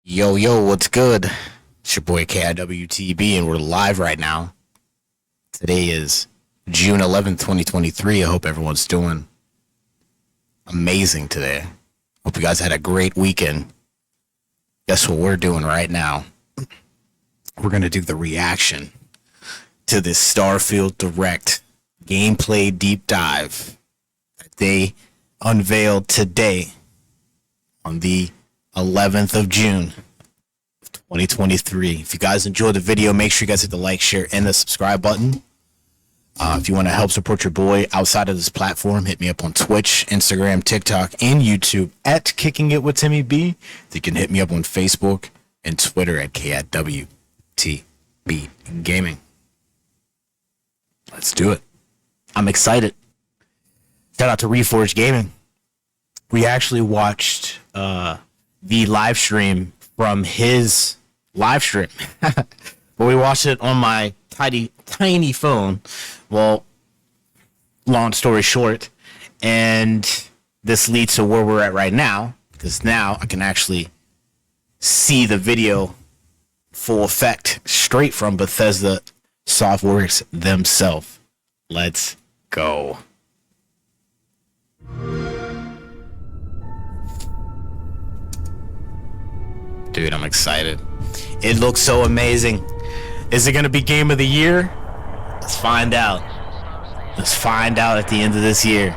Yo, yo, what's good? It's your boy KIWTB, and we're live right now. Today is June 11th, 2023. I hope everyone's doing amazing today. Hope you guys had a great weekend. Guess what we're doing right now? We're going to do the reaction to this Starfield Direct gameplay deep dive that they unveiled today on the 11th of June, 2023. If you guys enjoyed the video, make sure you guys hit the like, share, and the subscribe button. If you want to help support your boy outside of this platform, hit me up on Twitch, Instagram, TikTok, and YouTube at Kicking It with Timmy B. You can hit me up on Facebook and Twitter at KIWTB Gaming. Let's do it. I'm excited. Shout out to Reforged Gaming. We actually watched the live stream from his live stream. But we watched it on my tiny phone. Well, long story short, and this leads to where we're at right now, because now I can actually see the video full effect straight from Bethesda Softworks themselves. Let's go. Dude, I'm excited. It looks so amazing. Is it going to be Game of the Year? Let's find out. Let's find out at the end of this year.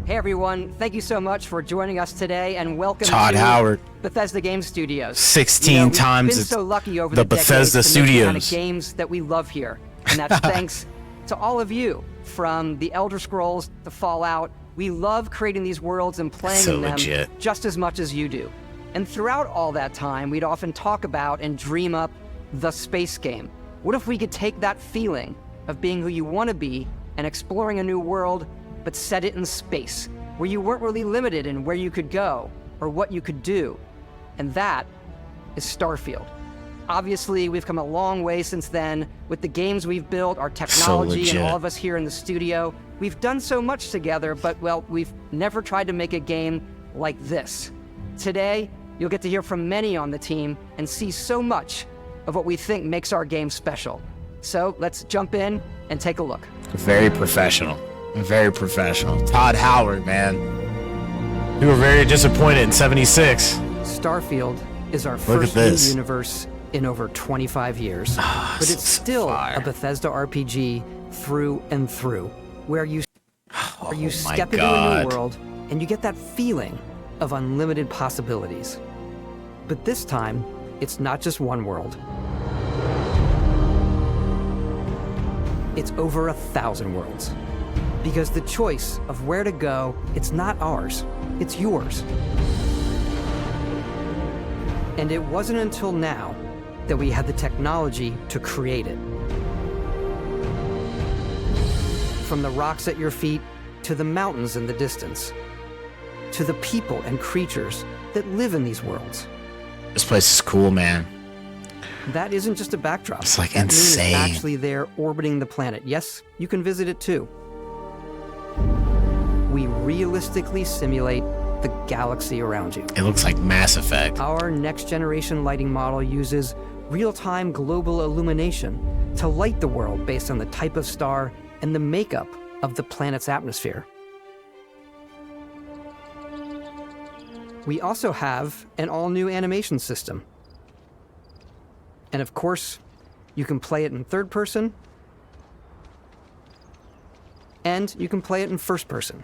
Hey everyone, thank you so much for joining us today, and welcome Todd to Howard. Bethesda Game Studios. 16 times we've been so lucky over the the decades Bethesda to make the kind of Studios. games that we love here, and that's thanks to all of you. From the Elder Scrolls to Fallout, we love creating these worlds and playing So in them legit. just as much as you do. And throughout all that time, we'd often talk about and dream up the space game. What if we could take that feeling of being who you want to be and exploring a new world, but set it in space, where you weren't really limited in where you could go or what you could do? And that is Starfield. Obviously, we've come a long way since then with the games we've built, our technology, and legit. all of us here in the studio. We've done so much together, but, well, we've never tried to make a game like this. Today, you'll get to hear from many on the team and see so much of what we think makes our game special. So let's jump in and take a look. Very professional. Very professional. Todd Howard, man. We were very disappointed in 76. Starfield is our Look first at new this. universe in over 25 years. But so it's still fire. a Bethesda RPG through and through, where you Oh my step into a God. new world and you get that feeling of unlimited possibilities. But this time, it's not just one world. It's over 1,000 worlds. Because the choice of where to go, it's not ours, it's yours. And it wasn't until now that we had the technology to create it. From the rocks at your feet, to the mountains in the distance, to the people and creatures that live in these worlds. This place is cool, man. That isn't just a backdrop. It's like That moon insane. is actually there orbiting the planet. Yes, you can visit it too. We realistically simulate the galaxy around you. It looks like Mass Effect. Our next generation lighting model uses real-time global illumination to light the world based on the type of star and the makeup of the planet's atmosphere. We also have an all-new animation system. And of course, you can play it in third person, and you can play it in first person.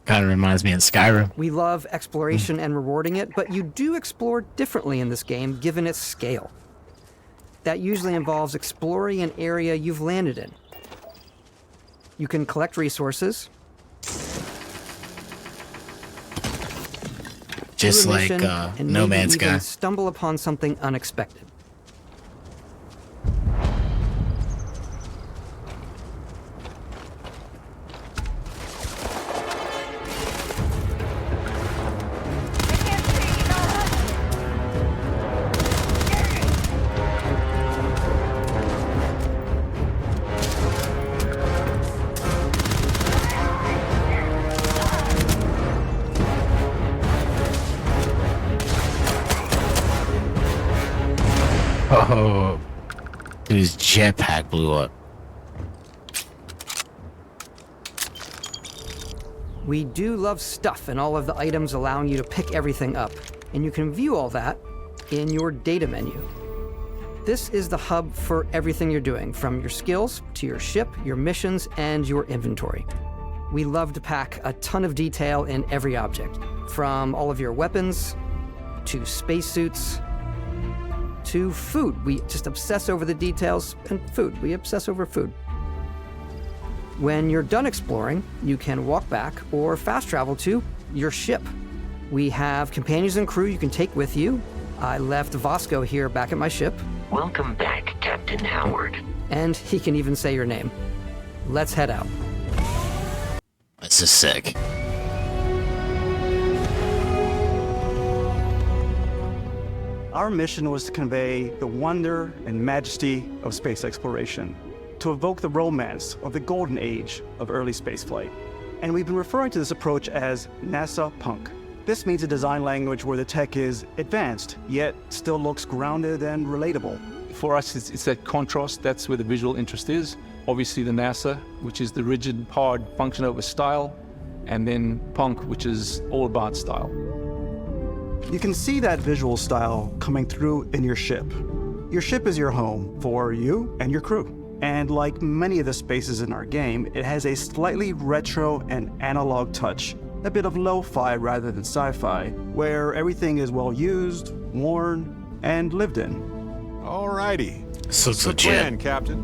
Kind of reminds me of Skyrim. We love exploration and rewarding it, but you do explore differently in this game given its scale. That usually involves exploring an area you've landed in. You can collect resources, Just do a like mission, and No maybe Man's even Sky. stumble upon something unexpected. Oh, dude, his jetpack blew up. We do love stuff and all of the items allowing you to pick everything up, and you can view all that in your data menu. This is the hub for everything you're doing, from your skills to your ship, your missions, and your inventory. We love to pack a ton of detail in every object, from all of your weapons to spacesuits to food. We just obsess over the details, and food. We obsess over food. When you're done exploring, you can walk back or fast travel to your ship. We have companions and crew you can take with you. I left Vasco here back at my ship. Welcome back, Captain Howard. And he can even say your name. Let's head out. This is sick. Our mission was to convey the wonder and majesty of space exploration, to evoke the romance of the golden age of early spaceflight. And we've been referring to this approach as NASA Punk. This means a design language where the tech is advanced, yet still looks grounded and relatable. For us, it's that contrast. That's where the visual interest is. Obviously the NASA, which is the rigid, hard function over style, and then Punk, which is all about style. You can see that visual style coming through in your ship. Your ship is your home for you and your crew. And like many of the spaces in our game, it has a slightly retro and analog touch, a bit of lo-fi rather than sci-fi, where everything is well used, worn, and lived in. Alrighty. This looks Good legit. plan, Captain.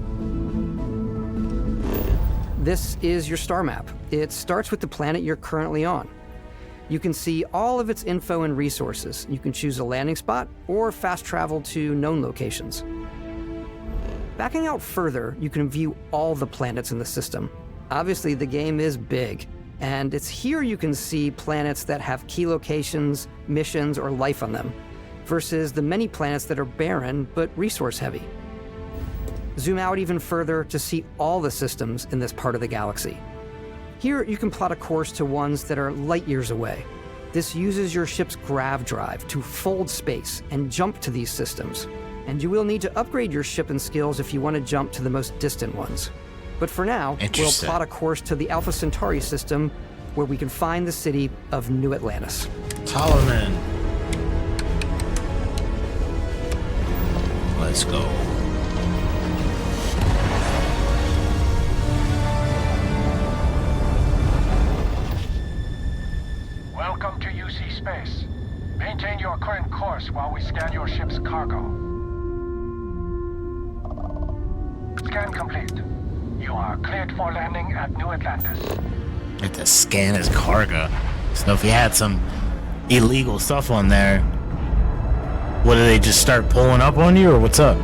This is your star map. It starts with the planet you're currently on. You can see all of its info and resources. You can choose a landing spot or fast travel to known locations. Backing out further, you can view all the planets in the system. Obviously, the game is big, and it's here you can see planets that have key locations, missions, or life on them, versus the many planets that are barren but resource-heavy. Zoom out even further to see all the systems in this part of the galaxy. Here, you can plot a course to ones that are light years away. This uses your ship's grav drive to fold space and jump to these systems. And you will need to upgrade your ship and skills if you want to jump to the most distant ones. But for now, we'll Interesting. plot a course to the Alpha Centauri system, where we can find the city of New Atlantis. Solomon. Let's go. Welcome to UC Space. Maintain your current course while we scan your ship's cargo. Scan complete. You are cleared for landing at New Atlantis. Have to scan his cargo. So if he had some illegal stuff on there, what do they just start pulling up on you, or what's up?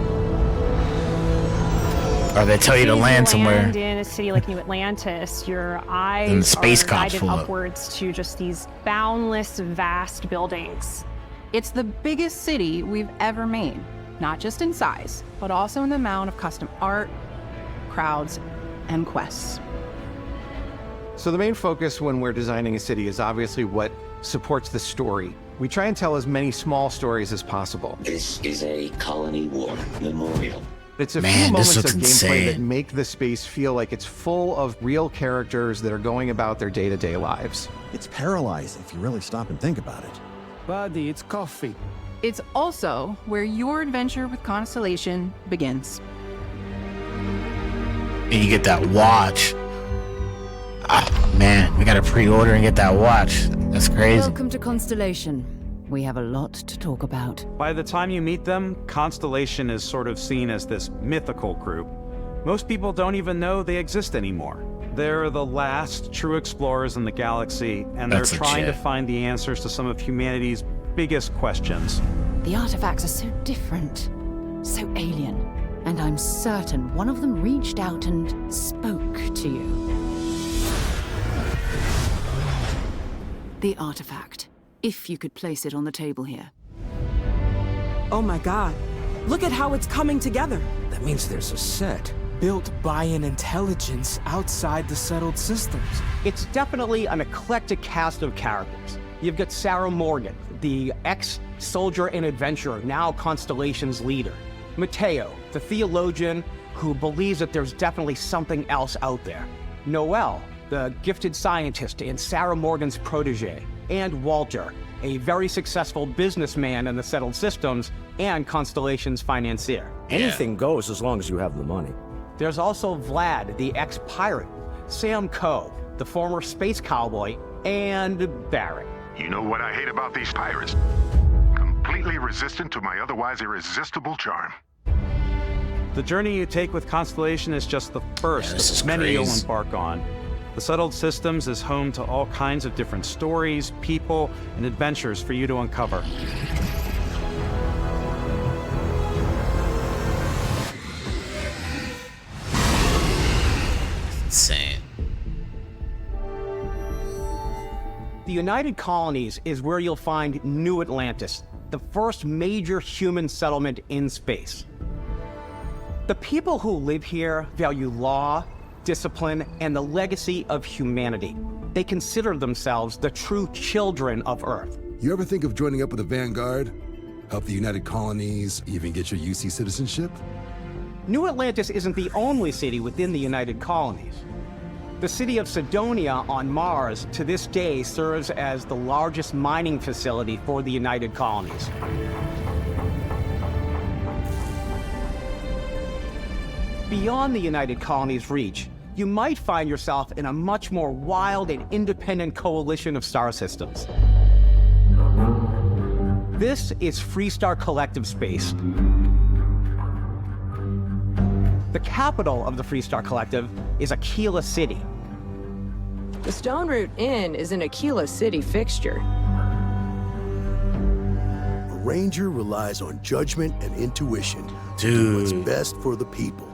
Or they tell you to land somewhere? Land in a city like New Atlantis, your And the eyes space are cops guided pull up. upwards to just these boundless, vast buildings. It's the biggest city we've ever made, not just in size, but also in the amount of custom art, crowds, and quests. So the main focus when we're designing a city is obviously what supports the story. We try and tell as many small stories as possible. This is a Colony War memorial. It's a Man, few this moments of looks gameplay that insane. make the space feel like it's full of real characters that are going about their day-to-day lives. It's paralyzing if you really stop and think about it. Buddy, it's coffee. It's also where your adventure with Constellation begins. And you get that watch. Ah, man, we gotta pre-order and get that watch. That's crazy. Welcome to Constellation. We have a lot to talk about. By the time you meet them, Constellation is sort of seen as this mythical group. Most people don't even know they exist anymore. They're the last true explorers in the galaxy, and they're That's trying to legit. find the answers to some of humanity's biggest questions. The artifacts are so different, so alien, and I'm certain one of them reached out and spoke to you. The artifact, if you could place it on the table here. Oh my god, look at how it's coming together. That means there's a set built by an intelligence outside the settled systems. It's definitely an eclectic cast of characters. You've got Sarah Morgan, the ex-soldier and adventurer, now Constellation's leader. Mateo, the theologian who believes that there's definitely something else out there. Noel, the gifted scientist and Sarah Morgan's protege. And Walter, a very successful businessman in the settled systems and Constellation's financier. Anything goes as long as you have the money. There's also Vlad, the ex-pirate, Sam Coe, the former space cowboy, and Barrett. You know what I hate about these pirates? Completely resistant to my otherwise irresistible charm. The journey you take with Constellation is just the first of many you'll embark on. The Settled Systems is home to all kinds of different stories, people, and adventures for you to uncover. Insane. The United Colonies is where you'll find New Atlantis, the first major human settlement in space. The people who live here value law, discipline, and the legacy of humanity. They consider themselves the true children of Earth. You ever think of joining up with the Vanguard? Help the United Colonies, even get your UC citizenship? New Atlantis isn't the only city within the United Colonies. The city of Sidonia on Mars to this day serves as the largest mining facility for the United Colonies. Beyond the United Colonies' reach, you might find yourself in a much more wild and independent coalition of star systems. This is Freestar Collective Space. The capital of the Freestar Collective is Aquila City. The Stone Root Inn is an Aquila City fixture. A ranger relies on judgment and intuition to do what's best for the people.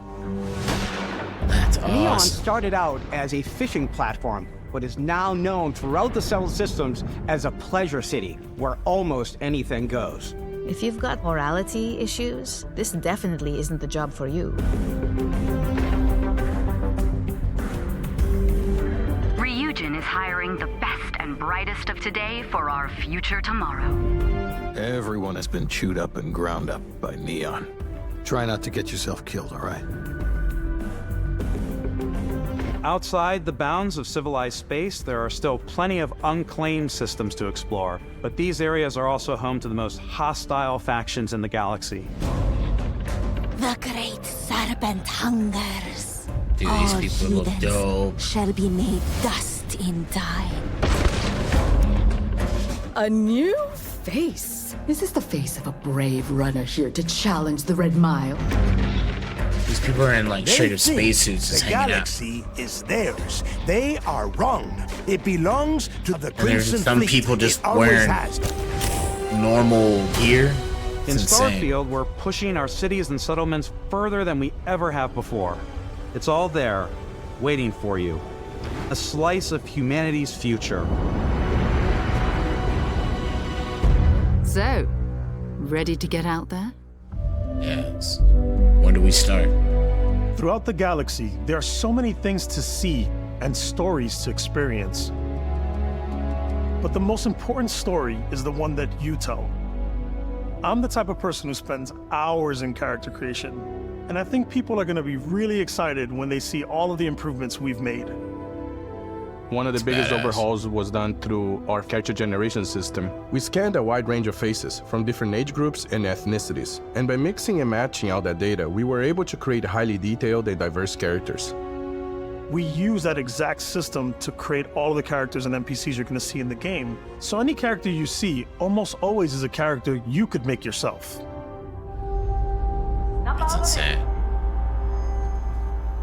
That's Neon awesome. started out as a fishing platform, but is now known throughout the settled systems as a pleasure city, where almost anything goes. If you've got morality issues, this definitely isn't the job for you. Ryujin is hiring the best and brightest of today for our future tomorrow. Everyone has been chewed up and ground up by Neon. Try not to get yourself killed, all right? Outside the bounds of civilized space, there are still plenty of unclaimed systems to explore, but these areas are also home to the most hostile factions in the galaxy. The great serpent hungers. Dude, All these people look heathens dope. shall be made dust in time. A new face? Is this the face of a brave runner here to challenge the Red Mile? These people are in like straight up They think spacesuits just the hanging out. galaxy is theirs. They are wrong. It belongs to the And there's Crimson some Fleet. people just It always wearing has. normal gear. In It's insane. Starfield, we're pushing our cities and settlements further than we ever have before. It's all there, waiting for you. A slice of humanity's future. So, ready to get out there? Yes. When do we start? Throughout the galaxy, there are so many things to see and stories to experience. But the most important story is the one that you tell. I'm the type of person who spends hours in character creation, and I think people are going to be really excited when they see all of the improvements we've made. One of the biggest overhauls was done through our character generation system. We scanned a wide range of faces from different age groups and ethnicities, and by mixing and matching all that data, we were able to create highly detailed and diverse characters. We use that exact system to create all of the characters and NPCs you're going to see in the game. So any character you see almost always is a character you could make yourself. That's insane.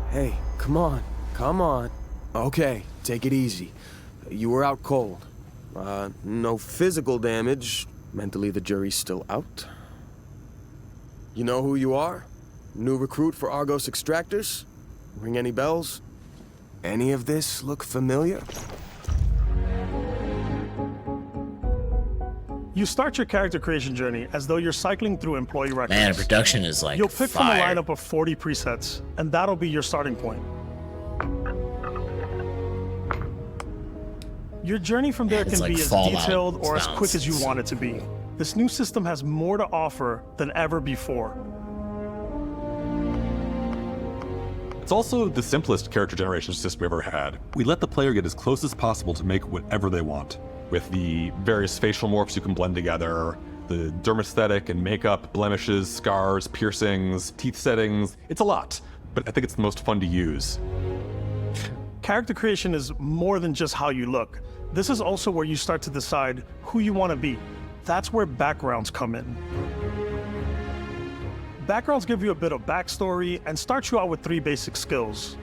Hey, come on, come on. Okay, take it easy. You were out cold. No physical damage. Mentally, the jury's still out. You know who you are? New recruit for Argos Extractors? Ring any bells? Any of this look familiar? You start your character creation journey as though you're cycling through employee records. Man, production is like You'll pick fire. from a lineup of 40 presets, and that'll be your starting point. Your journey from there It's can like be as Fallout detailed or as sounds. quick as you want it to be. This new system has more to offer than ever before. It's also the simplest character generation system we've ever had. We let the player get as close as possible to make whatever they want. With the various facial morphs you can blend together, the dermesthetic and makeup, blemishes, scars, piercings, teeth settings. It's a lot, but I think it's the most fun to use. Character creation is more than just how you look. This is also where you start to decide who you want to be. That's where backgrounds come in. Backgrounds give you a bit of backstory and start you out with 3 basic skills.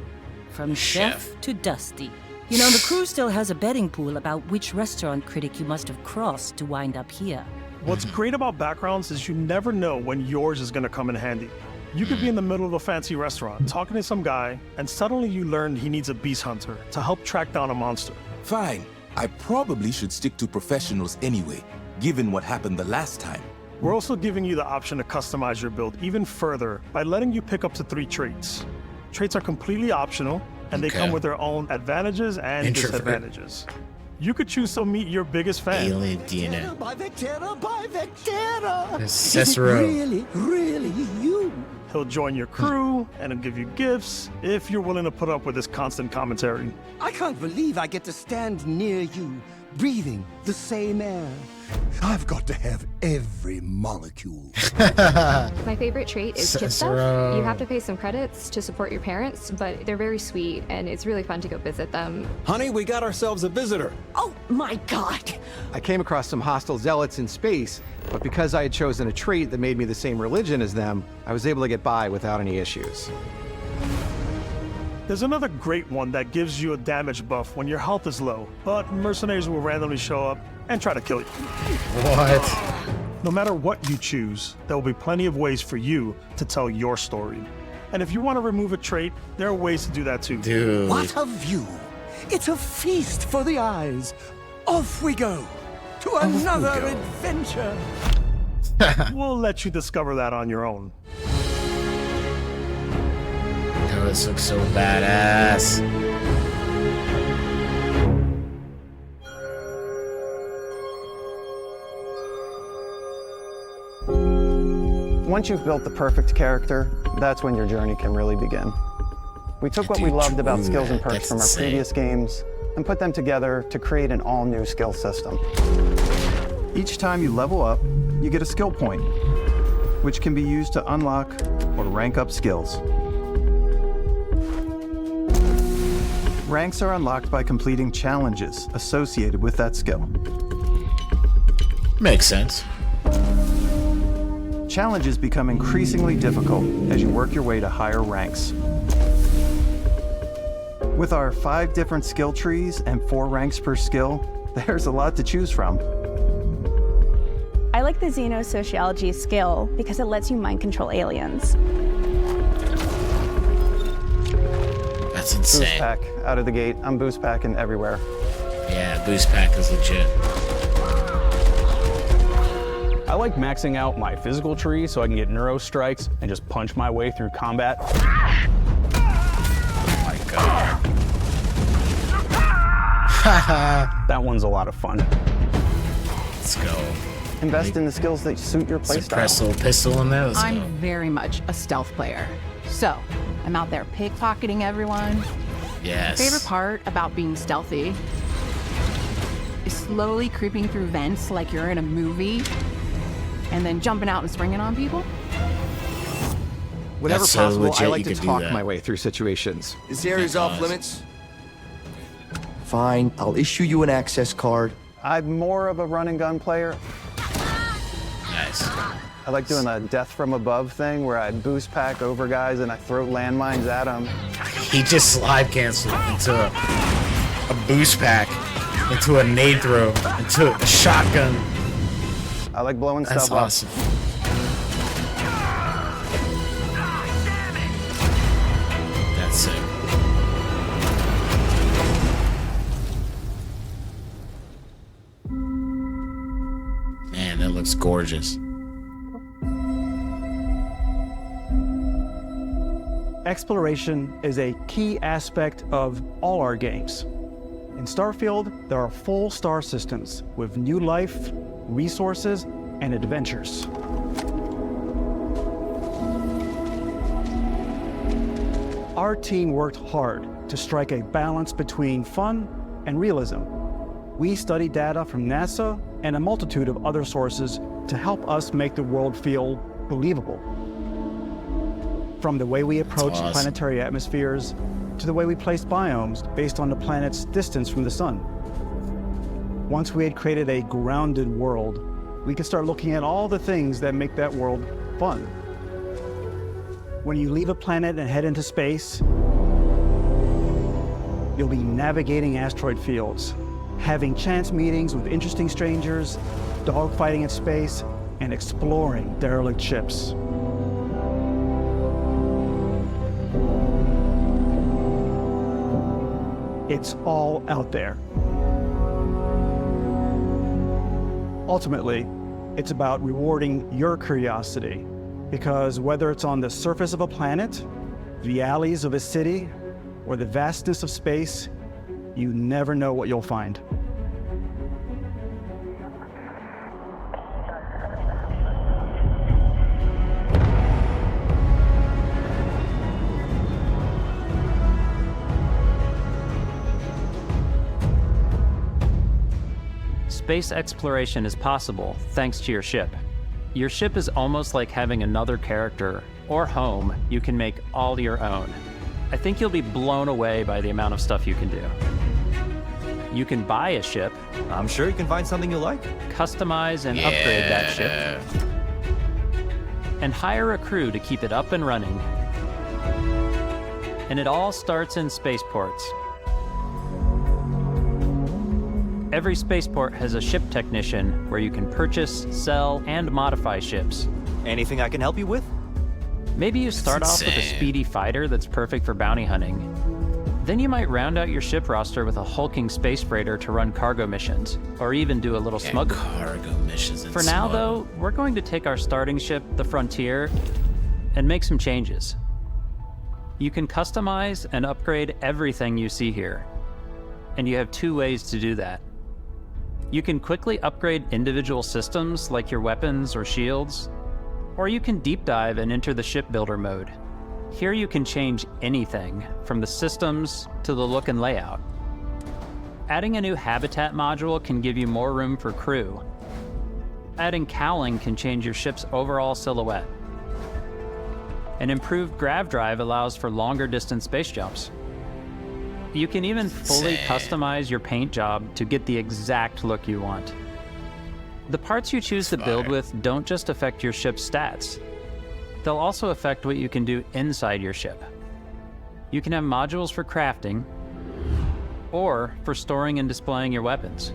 From chef to Dusty. You know, the crew still has a betting pool about which restaurant critic you must have crossed to wind up here. What's great about backgrounds is you never know when yours is going to come in handy. You could be in the middle of a fancy restaurant talking to some guy, and suddenly you learn he needs a beast hunter to help track down a monster. Fine. I probably should stick to professionals anyway, given what happened the last time. We're also giving you the option to customize your build even further by letting you pick up to 3 traits. Traits are completely optional, and they come with their own advantages and disadvantages. You could choose to meet your biggest fan. Alien DNA. By Vectera, by Vectera! Cicero. Really you? He'll join your crew, and he'll give you gifts if you're willing to put up with his constant commentary. I can't believe I get to stand near you, breathing the same air. I've got to have every molecule. My favorite trait is kid stuff. You have to pay some credits to support your parents, but they're very sweet, and it's really fun to go visit them. Honey, we got ourselves a visitor. Oh my god! I came across some hostile zealots in space, but because I had chosen a trait that made me the same religion as them, I was able to get by without any issues. There's another great one that gives you a damage buff when your health is low, but mercenaries will randomly show up and try to kill you. What? No matter what you choose, there will be plenty of ways for you to tell your story. And if you want to remove a trait, there are ways to do that too. Dude. What a view! It's a feast for the eyes. Off we go to another adventure. We'll let you discover that on your own. Oh, this looks so badass. Once you've built the perfect character, that's when your journey can really begin. We took what we loved about skills and perks from our previous games and put them together to create an all-new skill system. Each time you level up, you get a skill point, which can be used to unlock or rank up skills. Ranks are unlocked by completing challenges associated with that skill. Makes sense. Challenges become increasingly difficult as you work your way to higher ranks. With our 5 different skill trees and 4 ranks per skill, there's a lot to choose from. I like the Xenosociology skill because it lets you mind control aliens. That's insane. Boost pack out of the gate. I'm boost packing everywhere. Yeah, boost pack is legit. I like maxing out my physical tree so I can get neuro strikes and just punch my way through combat. Oh my god. That one's a lot of fun. Let's go. Invest in the skills that suit your playstyle. Suppress little pistol in there. Let's I'm go. very much a stealth player. So, I'm out there pickpocketing everyone. Yes. My favorite part about being stealthy is slowly creeping through vents like you're in a movie and then jumping out and springing on people. Whenever That's so possible, I legit, like you to could do talk that. my way through situations. This area's off limits. Fine, I'll issue you an access card. I'm more of a run and gun player. Nice. I like doing a death from above thing where I boost pack over guys and I throw landmines at them. He just slide canceled into a boost pack, into a nade throw, into a shotgun. I like blowing That's stuff awesome. up. That's sick. Man, that looks gorgeous. Exploration is a key aspect of all our games. In Starfield, there are full star systems with new life, resources, and adventures. Our team worked hard to strike a balance between fun and realism. We studied data from NASA and a multitude of other sources to help us make the world feel believable. From the way we approach planetary atmospheres to the way we place biomes based on the planet's distance from the sun. Once we had created a grounded world, we could start looking at all the things that make that world fun. When you leave a planet and head into space, you'll be navigating asteroid fields, having chance meetings with interesting strangers, dogfighting in space, and exploring derelict ships. It's all out there. Ultimately, it's about rewarding your curiosity, because whether it's on the surface of a planet, the alleys of a city, or the vastness of space, you never know what you'll find. Space exploration is possible thanks to your ship. Your ship is almost like having another character or home you can make all your own. I think you'll be blown away by the amount of stuff you can do. You can buy a ship. I'm sure you can find something you like. Customize and upgrade that ship. And hire a crew to keep it up and running. And it all starts in spaceports. Every spaceport has a ship technician where you can purchase, sell, and modify ships. Anything I can help you with? Maybe you start off with a speedy fighter that's perfect for bounty hunting. Then you might round out your ship roster with a hulking space freighter to run cargo missions, or even do a little smuggling. Cargo missions. For now, though, we're going to take our starting ship, the Frontier, and make some changes. You can customize and upgrade everything you see here, and you have two ways to do that. You can quickly upgrade individual systems like your weapons or shields, or you can deep dive and enter the shipbuilder mode. Here you can change anything, from the systems to the look and layout. Adding a new habitat module can give you more room for crew. Adding cowling can change your ship's overall silhouette. An improved grav drive allows for longer distance space jumps. You can even fully customize your paint job to get the exact look you want. The parts you choose to build with don't just affect your ship's stats. They'll also affect what you can do inside your ship. You can have modules for crafting, or for storing and displaying your weapons.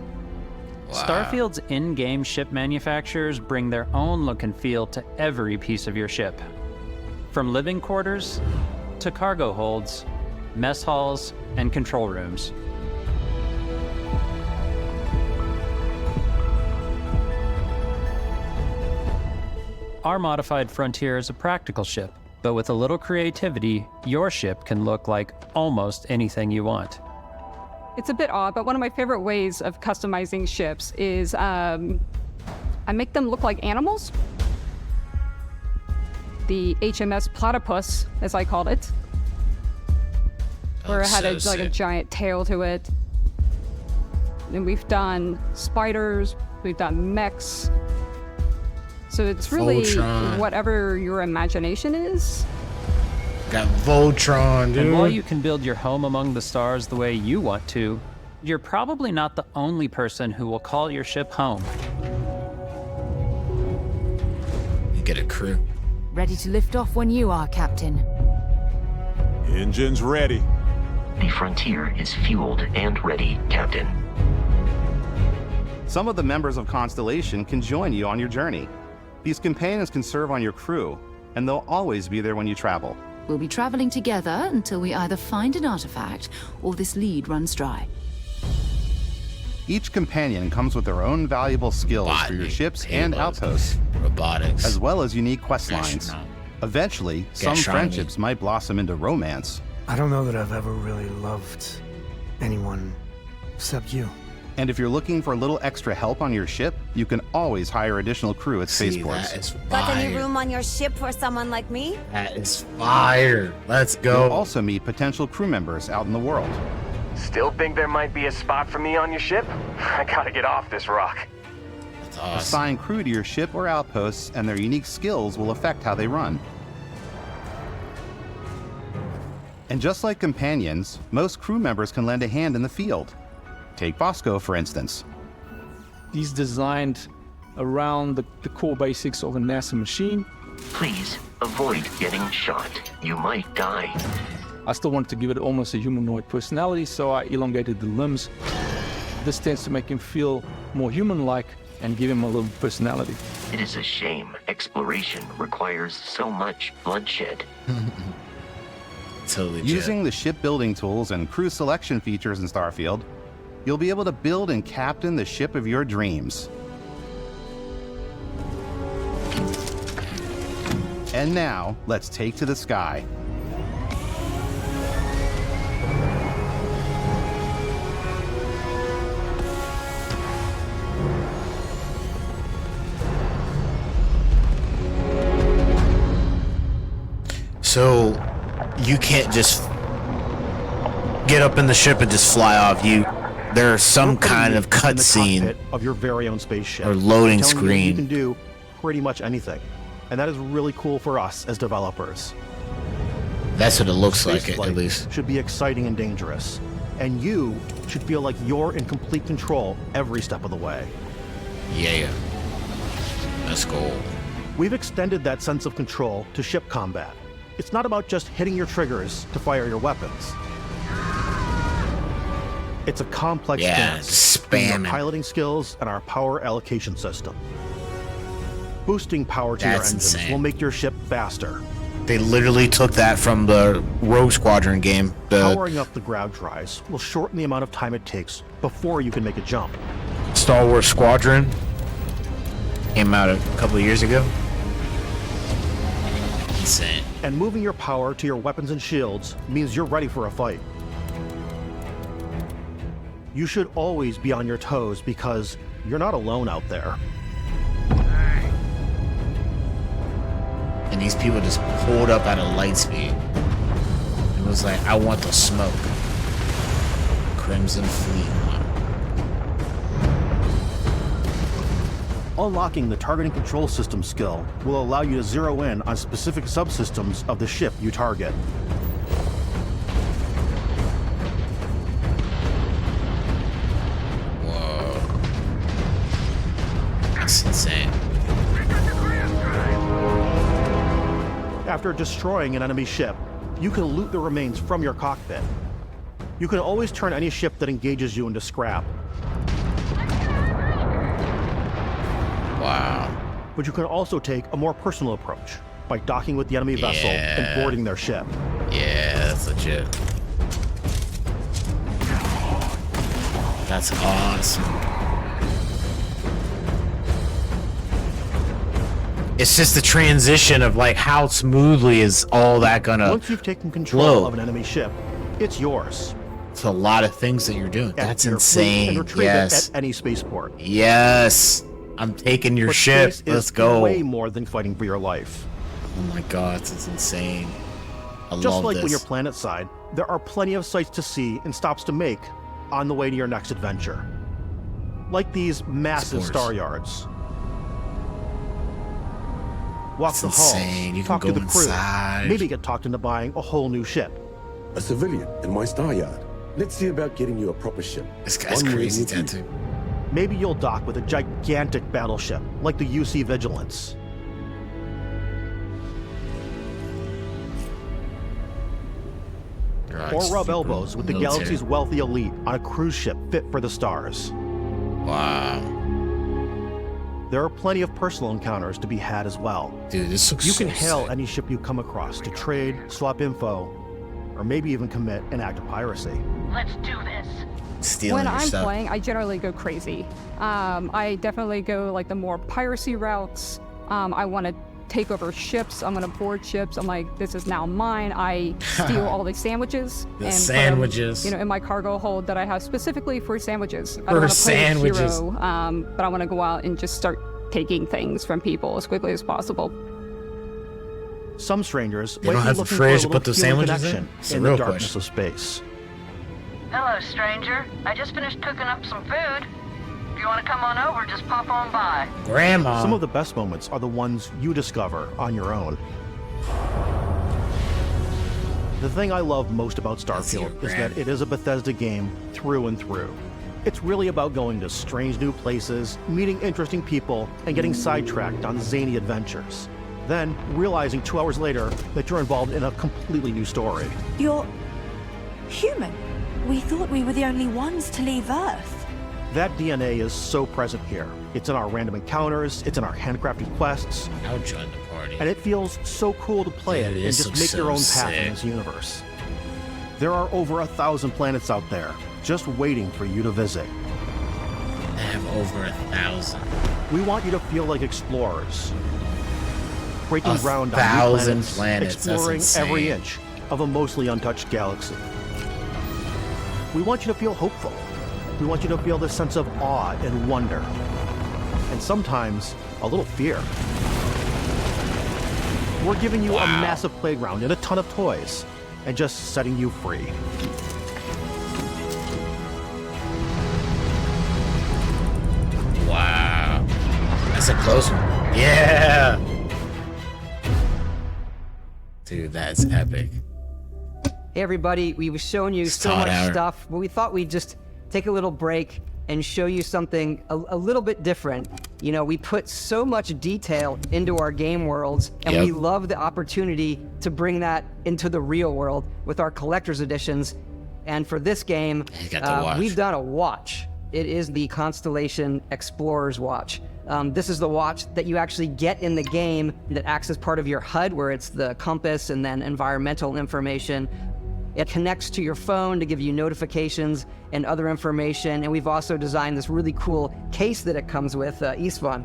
Wow. Starfield's in-game ship manufacturers bring their own look and feel to every piece of your ship. From living quarters to cargo holds, mess halls, and control rooms. Our modified Frontier is a practical ship, but with a little creativity, your ship can look like almost anything you want. It's a bit odd, but one of my favorite ways of customizing ships is I make them look like animals. The HMS Platypus, as I called it, where it had like a giant tail to it. And we've done spiders, we've done mechs. So it's really whatever your imagination is. Got Voltron, dude. And while you can build your home among the stars the way you want to, you're probably not the only person who will call your ship home. You get a crew. Ready to lift off when you are, Captain. Engines ready. The Frontier is fueled and ready, Captain. Some of the members of Constellation can join you on your journey. These companions can serve on your crew, and they'll always be there when you travel. We'll be traveling together until we either find an artifact or this lead runs dry. Each companion comes with their own valuable skills for your ships and outposts, robotics, as well as unique quest lines. Eventually, some friendships might blossom into romance. I don't know that I've ever really loved anyone except you. And if you're looking for a little extra help on your ship, you can always hire additional crew at spaceports. That is Got any fire. room on your ship for someone like me? That is fire. Let's go. You'll also meet potential crew members out in the world. Still think there might be a spot for me on your ship? I gotta get off this rock. That's awesome. Assign crew to your ship or outposts, and their unique skills will affect how they run. And just like companions, most crew members can lend a hand in the field. Take Bosco, for instance. He's designed around the core basics of a NASA machine. Please avoid getting shot. You might die. I still wanted to give it almost a humanoid personality, so I elongated the limbs. This tends to make him feel more human-like and give him a little personality. It is a shame exploration requires so much bloodshed. Totally. Using the shipbuilding tools and crew selection features in Starfield, you'll be able to build and captain the ship of your dreams. And now, let's take to the sky. So you can't just get up in the ship and just fly off. There's some kind of cutscene of your very own spaceship or loading telling screen. You can do pretty much anything, and that is really cool for us as developers. That's what it looks like, Space at flight least. should be exciting and dangerous, and you should feel like you're in complete control every step of the way. Yeah. Let's go. We've extended that sense of control to ship combat. It's not about just hitting your triggers to fire your weapons. It's a complex dance between our piloting skills and our power allocation system. Boosting power to your engines will make your ship faster. They literally took that from the Rogue Squadron game. Powering up the ground drives will shorten the amount of time it takes before you can make a jump. Star Wars Squadron came out a couple of years ago. Insane. And moving your power to your weapons and shields means you're ready for a fight. You should always be on your toes because you're not alone out there. And these people just pulled up at a light speed. It was like, I want the smoke. Crimson Fleet. Unlocking the targeting control system skill will allow you to zero in on specific subsystems of the ship you target. Whoa. That's insane. After destroying an enemy ship, you can loot the remains from your cockpit. You can always turn any ship that engages you into scrap. Wow. But you can also take a more personal approach by docking with the enemy vessel and boarding their ship. Yeah, that's legit. That's awesome. It's just the transition of like how smoothly is all that gonna Once you've taken control flow. of an enemy ship, it's yours. It's a lot of things that you're doing. That's Your fleet insane. And retrieve Yes. it at any spaceport. Yes. I'm taking your But ship. space Let's is go. way more than fighting for your life. Oh my god, this is insane. I Just love like this. when you're planet side, there are plenty of sights to see and stops to make on the way to your next adventure. Like these massive Sports. star yards. Walk That's the halls, insane. You can talk to go the crew, inside. maybe get talked into buying a whole new ship. A civilian in my star yard. Let's see about getting you a proper ship. This guy's One crazy with you. tattoo. Maybe you'll dock with a gigantic battleship like the UC Vigilance. Or rub elbows with the military. galaxy's wealthy elite on a cruise ship fit for the stars. Wow. There are plenty of personal encounters to be had as well. Dude, this looks You so can hail sick. any ship you come across to trade, swap info, or maybe even commit an act of piracy. Let's do this. Stealing When your I'm stuff. playing, I generally go crazy. I definitely go like the more piracy routes. I want to take over ships. I'm going to board ships. I'm like, this is now mine. I steal all the sandwiches. The and sandwiches. Put them, in my cargo hold that I have specifically for sandwiches. I For don't want to play the sandwiches. hero, but I want to go out and just start taking things from people as quickly as possible. Some strangers They don't might be have the looking fridge for to a put the little human sandwiches in? connection It's a in the real darkness question. of space. Hello, stranger. I just finished cooking up some food. If you want to come on over, just pop on by. Grandma. Some of the best moments are the ones you discover on your own. The thing I love most about Starfield is that it is a Bethesda game through and through. It's really about going to strange new places, meeting interesting people, and getting sidetracked on zany adventures. Then realizing 2 hours later that you're involved in a completely new story. You're human. We thought we were the only ones to leave Earth. That DNA is so present here. It's in our random encounters, it's in our handcrafted quests. I'll join the party. And it feels so cool to play it and this just looks make your so own path sick. in this universe. There are over 1,000 planets out there, just waiting for you to visit. I have over 1,000. We want you to feel like explorers. Breaking ground on 1,000 new planets, that's exploring every insane. inch of a mostly untouched galaxy. We want you to feel hopeful. We want you to feel this sense of awe and wonder. And sometimes, a little fear. We're giving you a massive playground and a ton of toys, and just setting you free. Wow. That's a close one. Yeah. Dude, that's epic. Hey everybody, we were showing you so Todd much Howard. stuff, but we thought we'd just take a little break and show you something a little bit different. You know, we put so much detail into our game worlds, and Yep. we love the opportunity to bring that into the real world with our collector's editions. And for this game, got the watch. we've done a watch. It is the Constellation Explorer's Watch. This is the watch that you actually get in the game that acts as part of your HUD, where it's the compass and then environmental information. It connects to your phone to give you notifications and other information. And we've also designed this really cool case that it comes with, Istvan.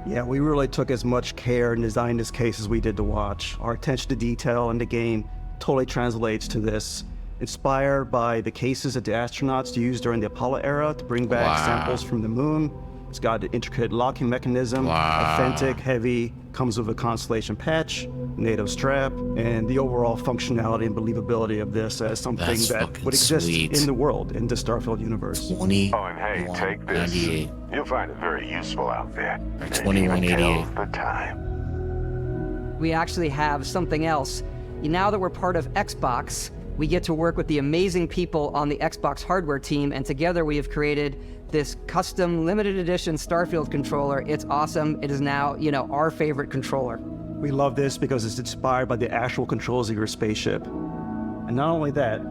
Yeah, we really took as much care and designed this case as we did the watch. Our attention to detail in the game totally translates to this. Inspired by the cases that the astronauts used during the Apollo era to bring back samples from the moon. It's got an intricate locking mechanism, authentic, heavy, comes with a Constellation patch, native strap, and the overall functionality and believability of this as something That's that fucking would exist sweet. in the world, in the Starfield universe. 20. Oh, and hey, take this. 98. You'll find it very useful out there. Or And you can 2188. tell the time. We actually have something else. Now that we're part of Xbox, we get to work with the amazing people on the Xbox hardware team, and together we have created this custom limited edition Starfield controller. It's awesome. It is now, you know, our favorite controller. We love this because it's inspired by the actual controls of your spaceship. And not only that,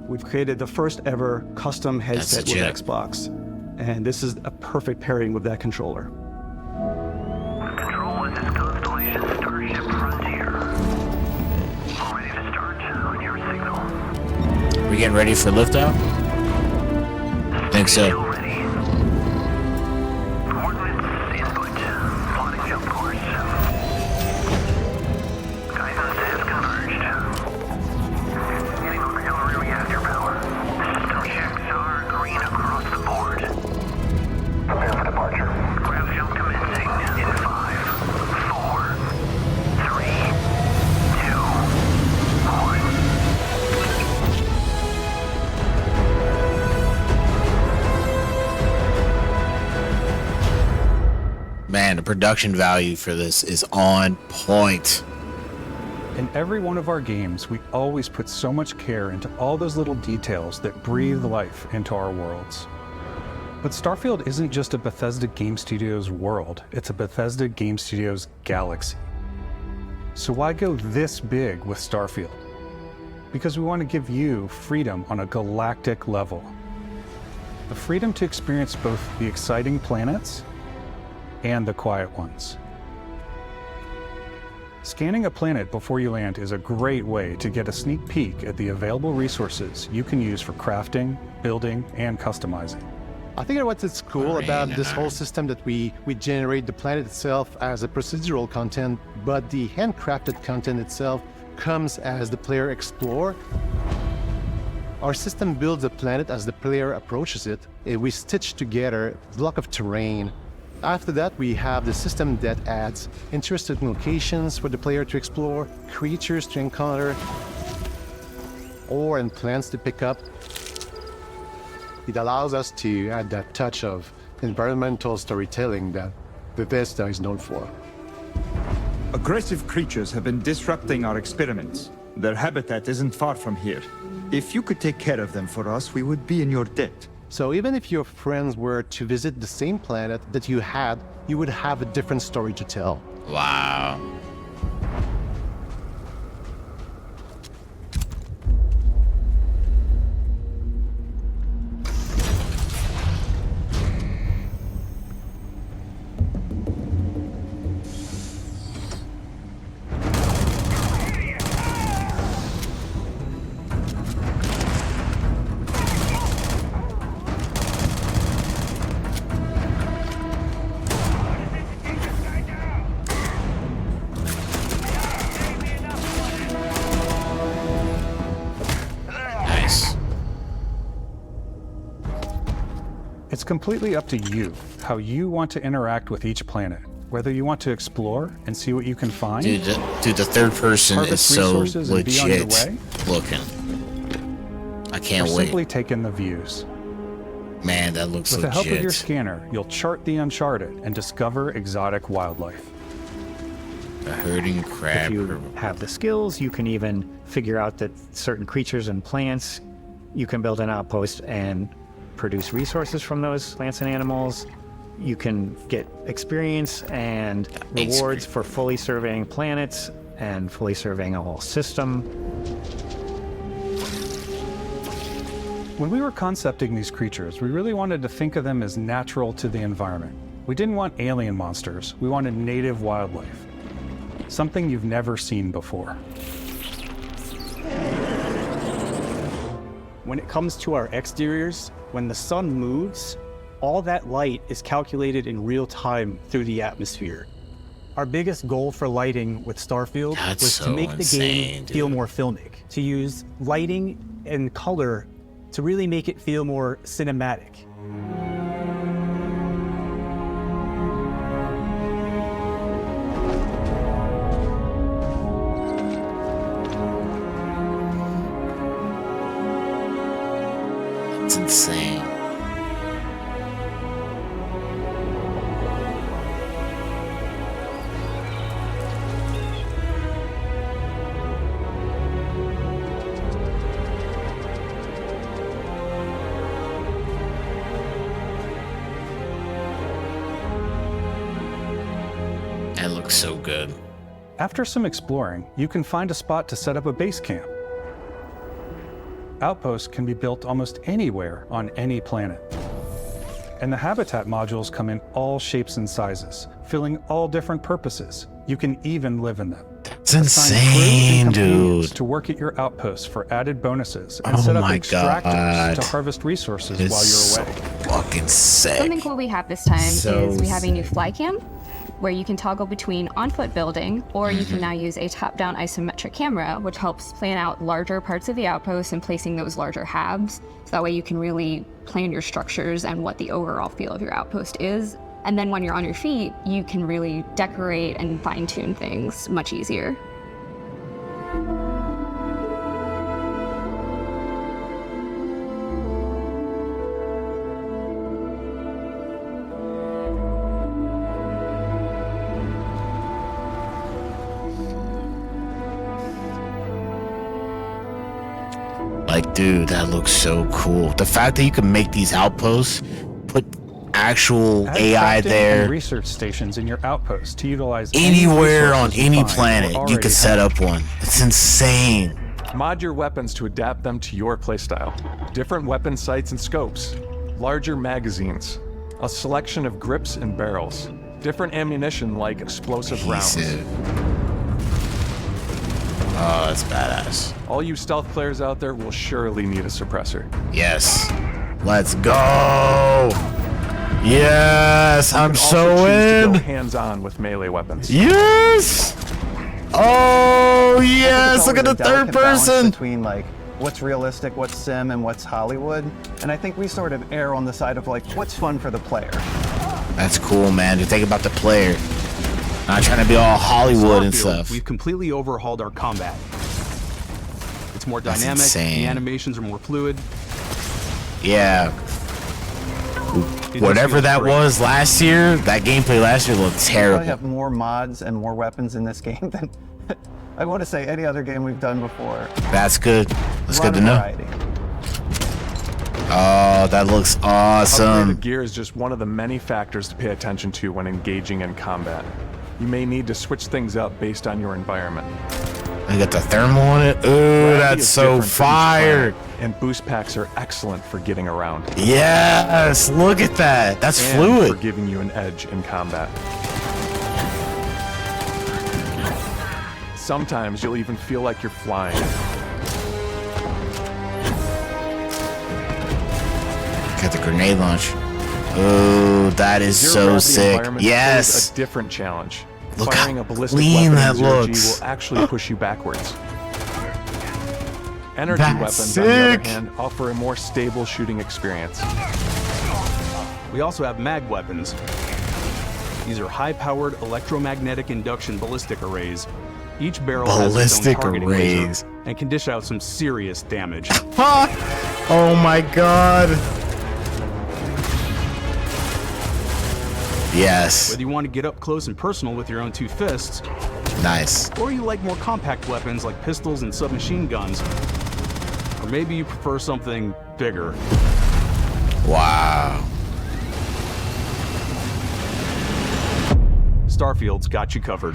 we've created the first ever custom headset with legit. Xbox. And this is a perfect pairing with that controller. Control, this is Constellation Starship Frontier. All ready to start on your signal. We getting ready for liftoff? Think so. Coordinates input. Plotting jump course. Guidance has converged. Getting auxiliary reactor power. System checks are green across the board. Prepare for departure. Grav jump commencing in 5, 4, 3, 2, 1. Man, the production value for this is on point. In every one of our games, we always put so much care into all those little details that breathe life into our worlds. But Starfield isn't just a Bethesda Game Studios world, it's a Bethesda Game Studios galaxy. So why go this big with Starfield? Because we want to give you freedom on a galactic level. The freedom to experience both the exciting planets and the quiet ones. Scanning a planet before you land is a great way to get a sneak peek at the available resources you can use for crafting, building, and customizing. I think what's cool about this whole system that we generate the planet itself as a procedural content, but the handcrafted content itself comes as the player explore. Our system builds a planet as the player approaches it. We stitch together a block of terrain. After that, we have the system that adds interesting locations for the player to explore, creatures to encounter, ore and plants to pick up. It allows us to add that touch of environmental storytelling that Bethesda is known for. Aggressive creatures have been disrupting our experiments. Their habitat isn't far from here. If you could take care of them for us, we would be in your debt. So even if your friends were to visit the same planet that you had, you would have a different story to tell. Wow. It's completely up to you how you want to interact with each planet. Whether you want to explore and see what you can find. Dude, the third person is so legit looking. I can't wait. Simply take in the views. Man, that looks legit. With the help of your scanner, you'll chart the uncharted and discover exotic wildlife. A herding crab. If you have the skills, you can even figure out that certain creatures and plants, you can build an outpost and produce resources from those plants and animals. You can get experience and rewards for fully surveying planets and fully surveying a whole system. When we were concepting these creatures, we really wanted to think of them as natural to the environment. We didn't want alien monsters. We wanted native wildlife. Something you've never seen before. When it comes to our exteriors, when the sun moves, all that light is calculated in real time through the atmosphere. Our biggest goal for lighting with Starfield was to make the game feel more filmic, to use lighting and color to really make it feel more cinematic. It's insane. That looks so good. After some exploring, you can find a spot to set up a base camp. Outposts can be built almost anywhere on any planet. And the habitat modules come in all shapes and sizes, filling all different purposes. You can even live in them. That's insane, dude. To work at your outposts for added bonuses and set up extractors to harvest resources while you're away. Fucking sick. Something cool we have this time is we have a new fly cam, where you can toggle between on-foot building, or you can now use a top-down isometric camera, which helps plan out larger parts of the outpost and placing those larger halves. So that way you can really plan your structures and what the overall feel of your outpost is. And then when you're on your feet, you can really decorate and fine-tune things much easier. Like, dude, that looks so cool. The fact that you can make these outposts, put actual AI there. And research stations in your outpost to utilize anywhere on any planet, you could set up one. It's insane. Mod your weapons to adapt them to your playstyle. Different weapon sights and scopes, larger magazines, a selection of grips and barrels, different ammunition like explosive rounds. Oh, that's badass. All you stealth players out there will surely need a suppressor. Yes. Let's go. Yes, I'm so in. Hands-on with melee weapons. Yes. Oh yes, look at the third person. Between like what's realistic, what's sim, and what's Hollywood. And I think we sort of err on the side of like what's fun for the player. That's cool, man. To think about the player. Not trying to be all Hollywood and stuff. We've completely overhauled our combat. It's more That's dynamic, insane. the animations are more fluid. Yeah. Whatever that was last year, that gameplay last year looked We terrible. probably have more mods and more weapons in this game than I want to say any other game we've done before. That's good. That's A good lot to know. of variety. Oh, that looks awesome. Upgraded gear is just one of the many factors to pay attention to when engaging in combat. You may need to switch things up based on your environment. I got the thermal on it. Ooh, Gravity that's is so different for each fire. planet, and boost packs are excellent for getting around. Yes, look at that. That's and fluid. for giving you an edge in combat. Sometimes you'll even feel like you're flying. Got the grenade launch. Ooh, that is Zero so gravity sick. environments Yes. pose a different challenge. Look Firing how a ballistic clean weapon that in zero G looks. will actually push you backwards. Energy That's weapons, on the other sick. hand, offer a more stable shooting experience. We also have mag weapons. These are high-powered electromagnetic induction ballistic arrays. Each barrel Ballistic has its own targeting laser arrays. and can dish out some serious damage. Oh my god. Yes. Whether you want to get up close and personal with your own two fists, Nice. or you like more compact weapons like pistols and submachine guns, or maybe you prefer something bigger. Wow. Starfield's got you covered.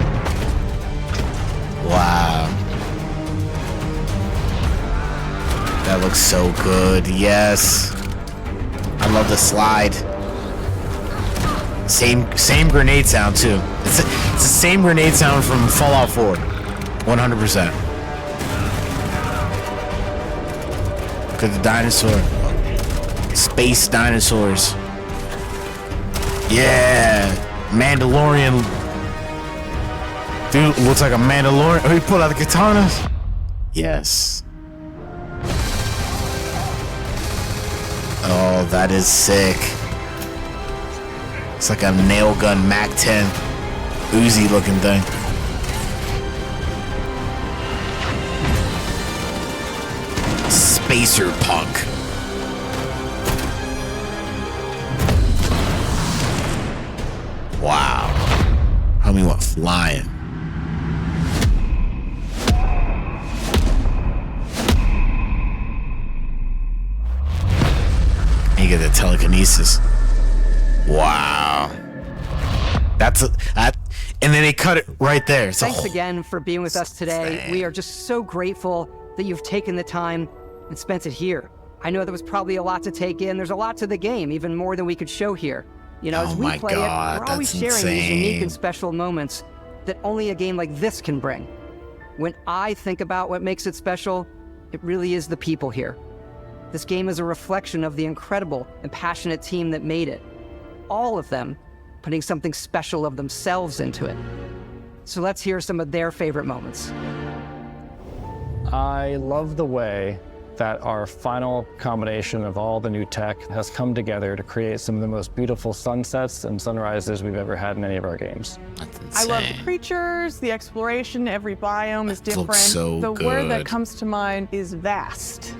Wow. That looks so good. Yes. I love the slide. Same grenade sound too. It's the same grenade sound from Fallout 4. 100%. Look at the dinosaur. Space dinosaurs. Yeah. Mandalorian. Dude looks like a Mandalorian. Oh, he pulled out the katanas. Yes. Oh, that is sick. It's like a nail gun Mac 10 Uzi looking thing. Spacer punk. Wow. Homie went flying. You get the telekinesis. Wow. And then they cut it right there. It's Thanks again for being with us today. We are just so grateful that you've taken the time and spent it here. I know there was probably a lot to take in. There's a lot to the game, even more than we could show here. You know, as we my play God, it, we're always that's sharing these unique insane. and special moments that only a game like this can bring. When I think about what makes it special, it really is the people here. This game is a reflection of the incredible and passionate team that made it. All of them putting something special of themselves into it. So let's hear some of their favorite moments. I love the way that our final combination of all the new tech has come together to create some of the most beautiful sunsets and sunrises we've ever had in any of our games. I love the creatures, the exploration, every biome is different. so the word that good. comes to mind is vast.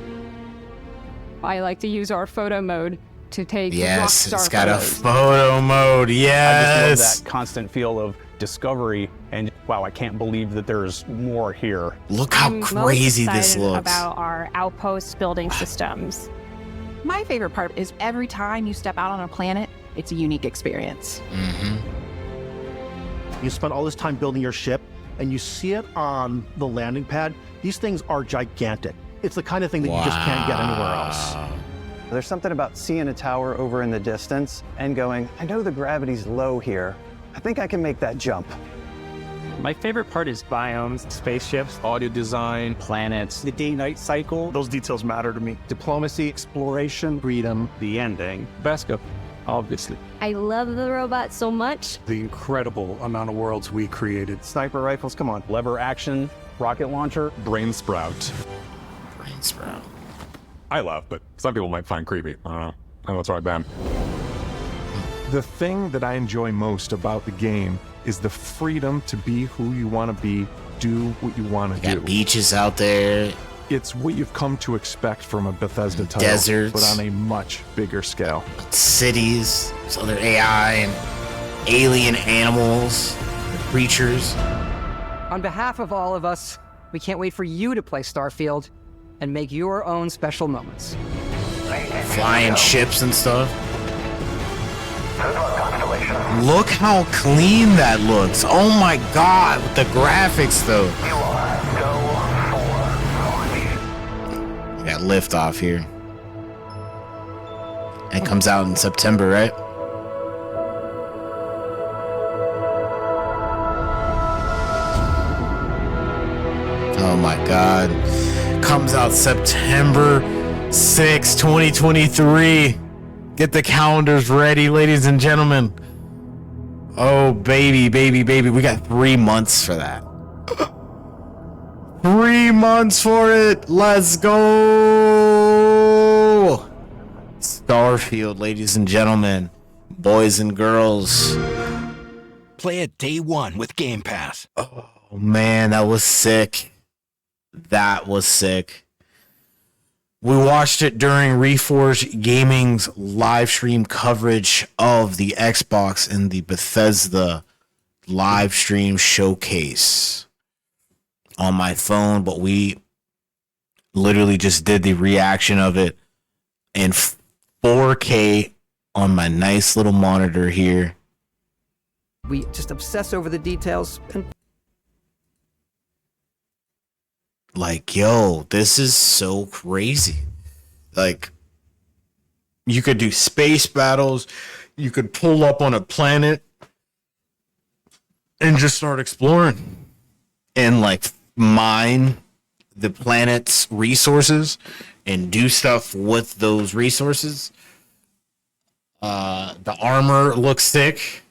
I like to use our photo mode to take Yes, rockstar it's got a photos. photo mode. I Yes. just love that constant feel of discovery and wow, I can't believe that there's more here. Look how I'm crazy most this excited looks. about our outpost building systems. My favorite part is every time you step out on a planet, it's a unique experience. You spend all this time building your ship, and you see it on the landing pad. These things are gigantic. It's the kind of thing that you just can't get anywhere else. There's something about seeing a tower over in the distance and going, I know the gravity's low here. I think I can make that jump. My favorite part is biomes, spaceships, audio design, planets, The day-night cycle, those details matter to me. Diplomacy, exploration, freedom, the ending. Vasco, obviously. I love the robot so much. The incredible amount of worlds we created. Sniper rifles, come on. lever action, rocket launcher. Brain sprout. Brain sprout. I love, but some people might find creepy. I don't know. I know it's right, Ben. The thing that I enjoy most about the game is the freedom to be who you want to be, do what you want to do. Got beaches out there. It's what you've come to expect from a Bethesda title, Deserts. but on a much bigger scale. Cities, there's other AI and alien animals, creatures. On behalf of all of us, we can't wait for you to play Starfield and make your own special moments. Flying ships and stuff. Look how clean that looks. Oh my god, with the graphics though. We got liftoff here. And it comes out in September, right? Oh my god. Comes out September 6, 2023. Get the calendars ready, ladies and gentlemen. Oh, baby, baby, baby. We got 3 months for that. 3 months for it. Let's go. Starfield, ladies and gentlemen, boys and girls. Play it day one with Game Pass. Oh, man, that was sick. That was sick. We watched it during Reforge Gaming's live stream coverage of the Xbox and the Bethesda live stream showcase on my phone, but we literally just did the reaction of it in 4K on my nice little monitor here. We just obsess over the details. Like, yo, this is so crazy. Like, you could do space battles. You could pull up on a planet and just start exploring and, like, mine the planet's resources and do stuff with those resources. The armor looks sick.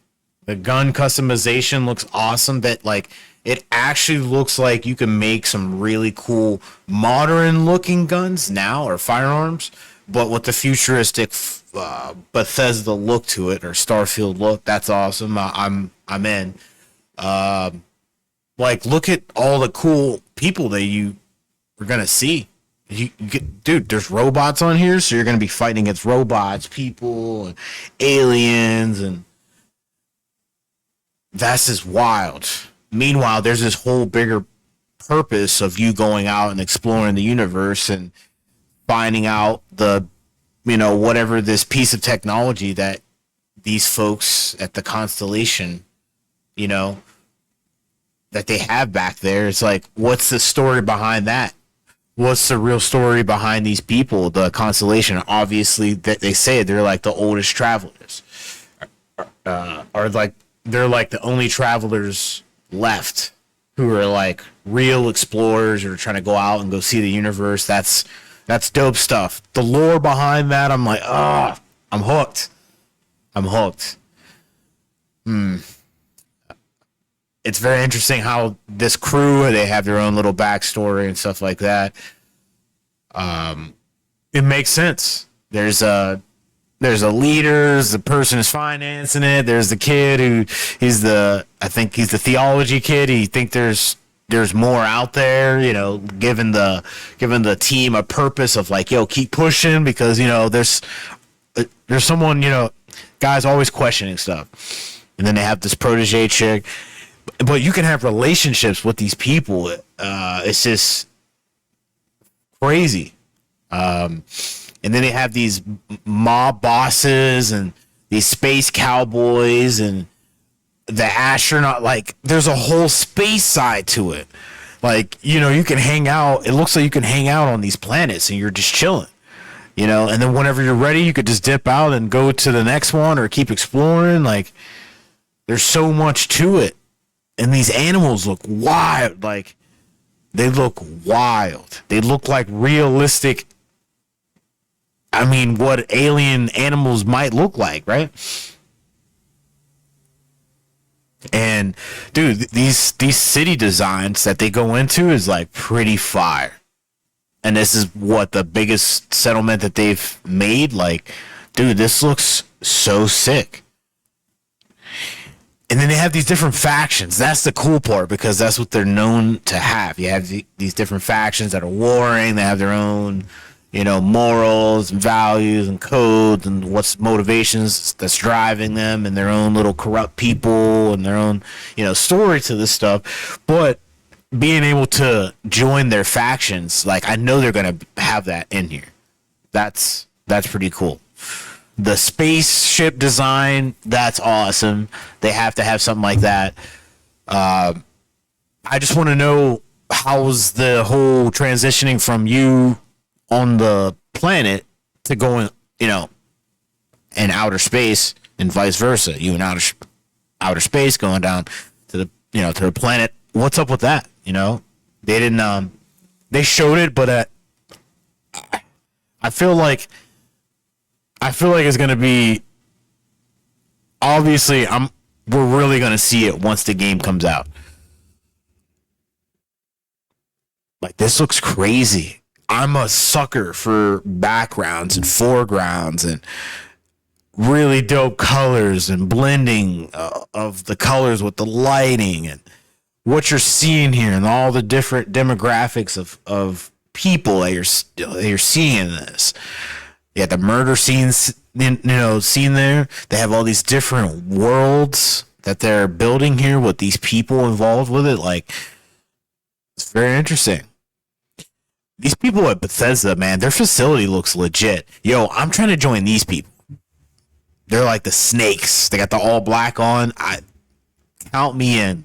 The gun customization looks awesome. That, like, it actually looks like you can make some really cool modern looking guns now, or firearms, but with the futuristic Bethesda look to it, or Starfield look. That's awesome. I'm in. Like, look at all the cool people that you are gonna see. Dude, there's robots on here, so you're gonna be fighting against robots, people, and aliens, and that's just wild. Meanwhile, there's this whole bigger purpose of you going out and exploring the universe and finding out whatever this piece of technology that these folks at the Constellation, that they have back there. It's like, what's the story behind that? What's the real story behind these people? The Constellation, obviously, that they say they're like the oldest travelers, or like they're like the only travelers left who are like real explorers or trying to go out and go see the universe. That's dope stuff. The lore behind that, I'm like, I'm hooked. It's very interesting how this crew, they have their own little backstory and stuff like that. It makes sense. There's a leader, the person who's financing it. There's the kid I think he's the theology kid. He think there's more out there, giving the team a purpose of like, yo, keep pushing, because there's someone, guys always questioning stuff. And then they have this protege chick. But you can have relationships with these people. It's just crazy. And then they have these mob bosses and these space cowboys and the astronaut. Like, there's a whole space side to it. Like, you can hang out. It looks like you can hang out on these planets and you're just chilling. And then whenever you're ready, you could just dip out and go to the next one or keep exploring. Like, there's so much to it. And these animals look wild. Like, they look wild. They look like realistic. I mean, what alien animals might look like, right? And dude, these city designs that they go into is like pretty fire. And this is what the biggest settlement that they've made. Like, dude, this looks so sick. And then they have these different factions. That's the cool part, because that's what they're known to have. You have these different factions that are warring. They have their own, morals and values and codes and what's motivations that's driving them, and their own little corrupt people and their own, story to this stuff. But being able to join their factions, like, I know they're going to have that in here. That's pretty cool. The spaceship design, that's awesome. They have to have something like that. I just want to know, how's the whole transitioning from you on the planet to going, in outer space, and vice versa. You in outer space going down to the, to the planet. What's up with that? They didn't, they showed it, but I feel like it's gonna be, obviously we're really gonna see it once the game comes out. Like, this looks crazy. I'm a sucker for backgrounds and foregrounds and really dope colors and blending of the colors with the lighting and what you're seeing here and all the different demographics of people that you're seeing in this. Yeah, the murder scenes, scene there. They have all these different worlds that they're building here with these people involved with it. Like, it's very interesting. These people at Bethesda, man, their facility looks legit. Yo, I'm trying to join these people. They're like the snakes. They got the all black on. Count me in.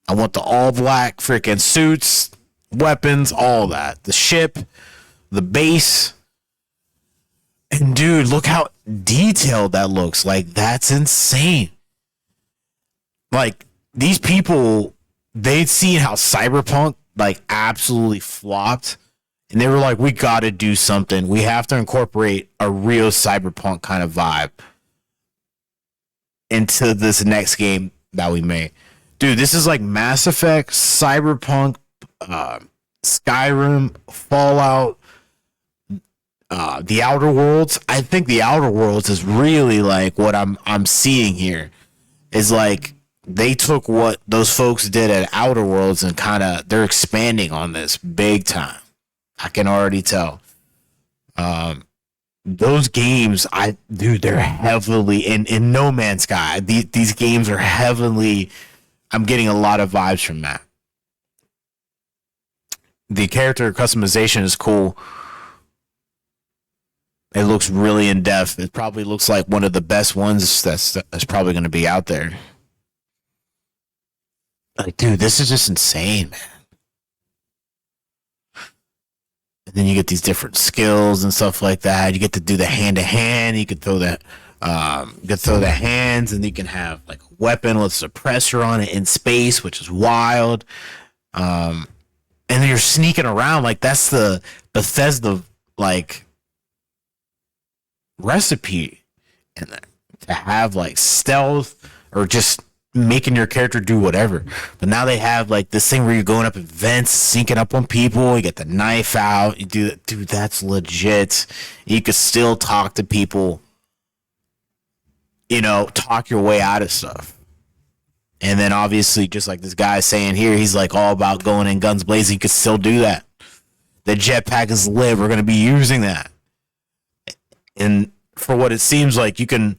I want the all black freaking suits, weapons, all that. The ship, the base. And dude, look how detailed that looks. Like, that's insane. Like, these people, they'd seen how Cyberpunk, like, absolutely flopped. And they were like, we got to do something. We have to incorporate a real Cyberpunk kind of vibe into this next game that we made. Dude, this is like Mass Effect, Cyberpunk, Skyrim, Fallout, The Outer Worlds. I think The Outer Worlds is really like what I'm seeing here. Is like they took what those folks did at Outer Worlds and they're expanding on this big time. I can already tell. Those games, they're heavily in No Man's Sky. These games are heavily. I'm getting a lot of vibes from that. The character customization is cool. It looks really in depth. It probably looks like one of the best ones that's probably going to be out there. Like, dude, this is just insane, man. And then you get these different skills and stuff like that. You get to do the hand to hand. You could throw that. You could throw the hands, and you can have like a weapon with a suppressor on it in space, which is wild. And then you're sneaking around. Like, that's the Bethesda like recipe, and to have like stealth or just making your character do whatever. But now they have like this thing where you're going up in vents, sneaking up on people. You get the knife out. You do that, dude. That's legit. You could still talk to people. Talk your way out of stuff. And then obviously, just like this guy saying here, he's like all about going in guns blazing. You could still do that. The jetpack is lit. We're going to be using that. And for what it seems like, you can,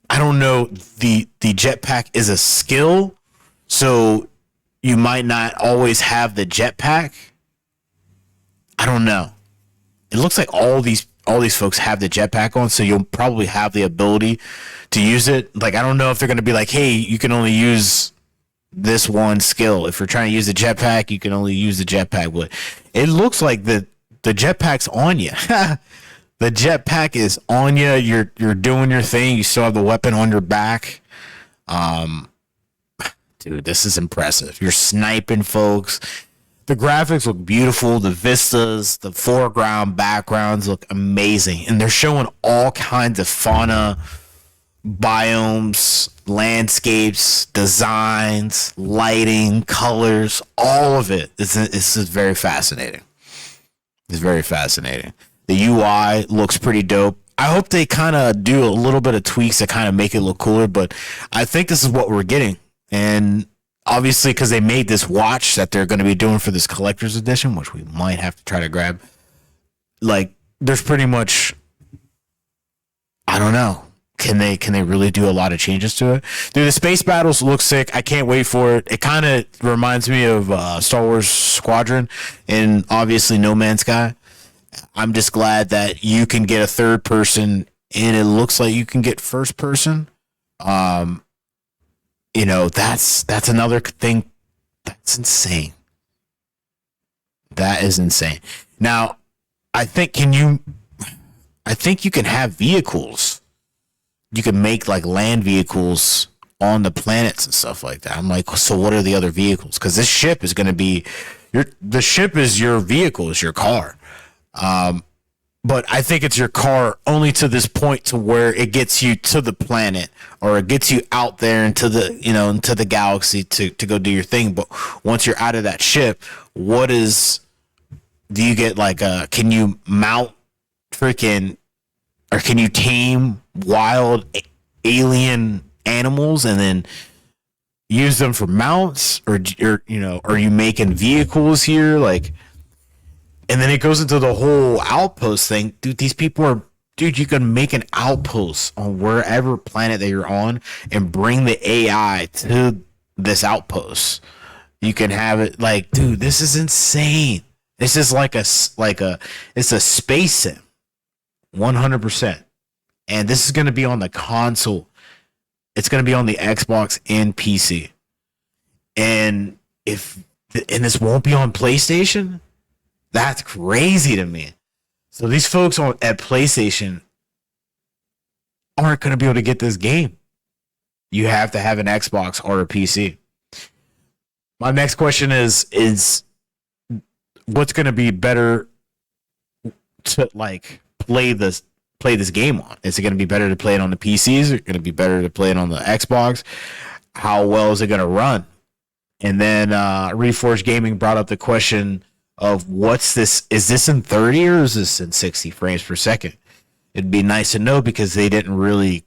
I don't know, the jetpack is a skill, so you might not always have the jetpack. I don't know. It looks like all these folks have the jetpack on, so you'll probably have the ability to use it. Like, I don't know if they're going to be like, hey, you can only use this one skill. If you're trying to use the jetpack, you can only use the jetpack. But it looks like the jetpack's on you. The jetpack is on you. You're doing your thing. You still have the weapon on your back. dude, this is impressive. You're sniping folks. The graphics look beautiful. The vistas, the foreground, backgrounds look amazing. And they're showing all kinds of fauna, biomes, landscapes, designs, lighting, colors, all of it. This is very fascinating. It's very fascinating. The UI looks pretty dope. I hope they kind of do a little bit of tweaks to kind of make it look cooler, but I think this is what we're getting. And obviously, because they made this watch that they're going to be doing for this collector's edition, which we might have to try to grab, like, there's pretty much, I don't know. Can they really do a lot of changes to it? Dude, the space battles look sick. I can't wait for it. It kind of reminds me of Star Wars Squadron and obviously No Man's Sky. I'm just glad that you can get a third person, and it looks like you can get first person. You know, that's another thing that's insane. That is insane. Now, I think you can have vehicles. You can make like land vehicles on the planets and stuff like that. I'm like, so what are the other vehicles? Because this ship is going to be the ship is your vehicle, is your car. But I think it's your car only to this point to where it gets you to the planet or it gets you out there into the galaxy to go do your thing. But once you're out of that ship, do you get like can you mount freaking, or can you tame wild alien animals and then use them for mounts, or are you making vehicles here? Like, and then it goes into the whole outpost thing. Dude, these people you can make an outpost on wherever planet that you're on and bring the AI to this outpost. You can have it like, dude, this is insane. This is it's a space sim. 100%. And this is going to be on the console. It's going to be on the Xbox and PC. And this won't be on PlayStation? That's crazy to me. So these folks at PlayStation aren't going to be able to get this game. You have to have an Xbox or a PC. My next question is what's going to be better to like play this game on? Is it going to be better to play it on the PCs? Is it going to be better to play it on the Xbox? How well is it going to run? And then Reforged Gaming brought up the question of what's this? Is this in 30 or is this in 60 frames per second? It'd be nice to know because they didn't really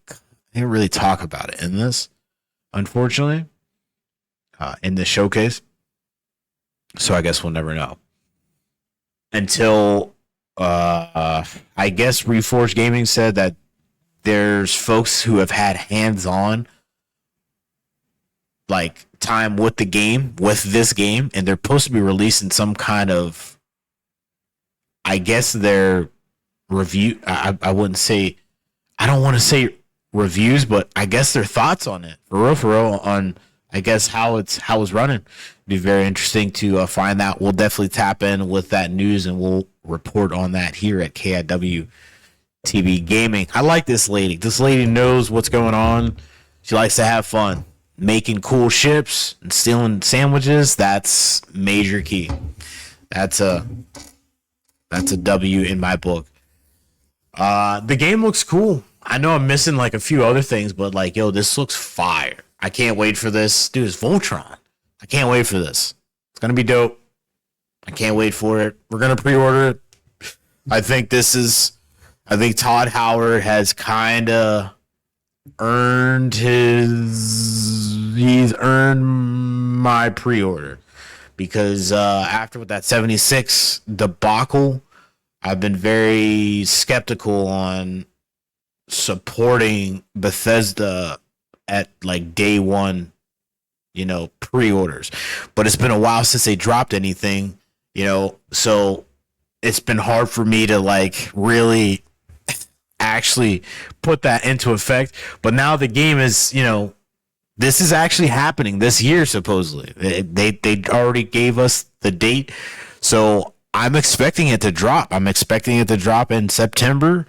talk about it in this, unfortunately, in this showcase. So I guess we'll never know until I guess Reforged Gaming said that there's folks who have had hands-on like time with this game, and they're supposed to be releasing some kind of, I guess, their review. I don't want to say reviews, but I guess their thoughts on it for real on, I guess, how it's running. It'd be very interesting to find out. We'll definitely tap in with that news, and we'll report on that here at KIW TV Gaming. I like this lady. This lady knows what's going on. She likes to have fun. Making cool ships and stealing sandwiches, that's major key. That's a W in my book. The game looks cool. I know I'm missing like a few other things, but like, yo, this looks fire. I can't wait for this. Dude, it's Voltron. I can't wait for this. It's going to be dope. I can't wait for it. We're going to pre-order it. I think Todd Howard has kind of he's earned my pre-order because after with that 76 debacle, I've been very skeptical on supporting Bethesda at like day one, pre-orders. But it's been a while since they dropped anything, so it's been hard for me to like really actually put that into effect. But now the game is, this is actually happening this year, supposedly. They already gave us the date, so I'm expecting it to drop. I'm expecting it to drop in September.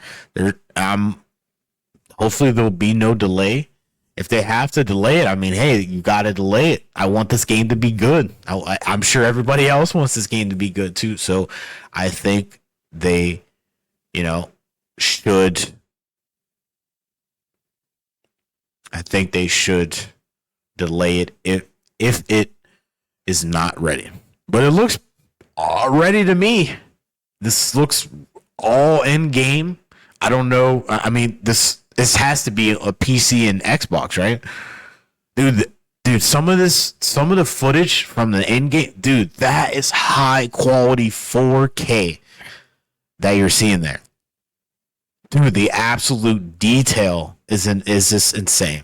Hopefully there'll be no delay, if they have to delay it, I mean, hey, you got to delay it. I want this game to be good. I'm sure everybody else wants this game to be good too. So I think they, should. I think they should delay it if it is not ready. But it looks ready to me. This looks all in game. I don't know. I mean, this has to be a PC and Xbox, right? Dude, some of the footage from the end game, dude, that is high quality 4K that you're seeing there. Dude, the absolute detail is just insane.